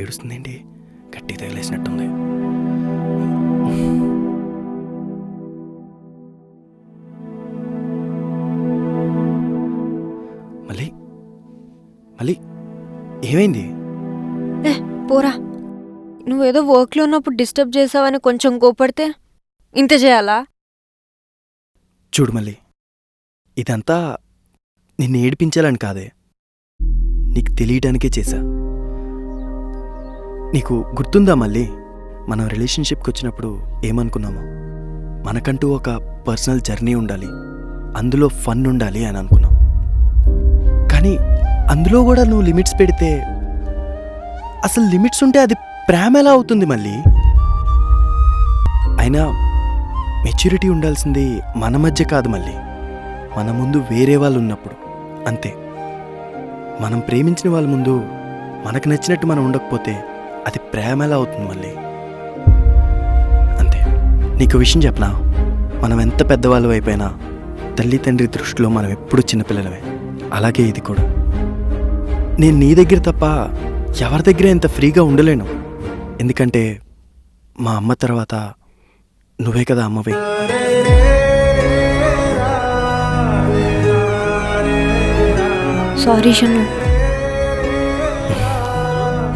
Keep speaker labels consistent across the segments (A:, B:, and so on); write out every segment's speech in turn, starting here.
A: ఏడుస్తుందేంటి? గట్టి తగిలేసినట్టుంది. మళ్ళీ మళ్ళీ ఏమైంది?
B: పోరా, నువ్వేదో వర్క్లో ఉన్నప్పుడు డిస్టర్బ్ చేసావని కొంచెం కోపడితే ఇంత చేయాలా?
A: చూడు మళ్ళీ, ఇదంతా నిన్ను ఏడిపించాలని కాదే, నీకు తెలియటానికే చేశా. నీకు గుర్తుందా మళ్ళీ మనం రిలేషన్షిప్కి వచ్చినప్పుడు ఏమనుకున్నామో? మనకంటూ ఒక పర్సనల్ జర్నీ ఉండాలి, అందులో ఫన్ ఉండాలి అని అనుకున్నాం. కానీ అందులో కూడా నువ్వు లిమిట్స్ పెడితే, అసలు లిమిట్స్ ఉంటే అది ప్రేమ ఎలా అవుతుంది మళ్ళీ? అయినా మెచ్యూరిటీ ఉండాల్సింది మన మధ్య కాదు మళ్ళీ, మన ముందు వేరే వాళ్ళు ఉన్నప్పుడు అంతే. మనం ప్రేమించిన వాళ్ళ ముందు మనకు నచ్చినట్టు మనం ఉండకపోతే అది ప్రేమ ఎలా అవుతుంది మళ్ళీ? అంతే. నీకు విషయం చెప్పనా, మనం ఎంత పెద్దవాళ్ళు అయిపోయినా తల్లి తండ్రి దృష్టిలో మనం ఎప్పుడూ చిన్నపిల్లలమే. అలాగే ఇది కూడా. నేను నీ దగ్గర తప్ప ఎవరి దగ్గర ఇంత ఫ్రీగా ఉండలేను. ఎందుకంటే మా అమ్మ తర్వాత నువ్వే కదా అమ్మవి.
B: సారీ షన్ను.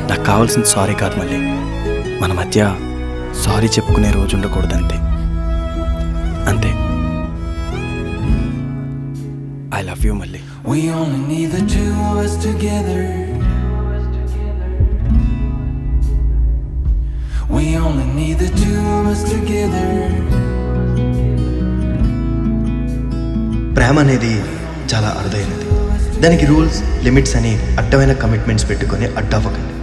A: నాకు కావాల్సింది సారీ కాదు మళ్ళీ, మన మధ్య సారీ చెప్పుకునే రోజు ఉండకూడదు అంతే. అంతే. ఐ లవ్ యూ మళ్ళీ.
C: We only need the two of us together. We only need the two of us together.
A: ప్రేమ అనేది చాలా అరుదైనది. దానికి రూల్స్, లిమిట్స్ అని అడ్డమైన కమిట్మెంట్స్ పెట్టుకొని అడ్డవ్వకండి.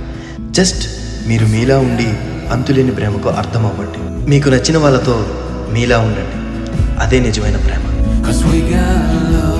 A: జస్ట్ మీరు మీలా ఉండి అంతులేని ప్రేమకు అర్థం అవ్వండి. మీకు నచ్చిన వాళ్ళతో మీలా ఉండండి. అదే నిజమైన ప్రేమ.
C: 'Cause we got love.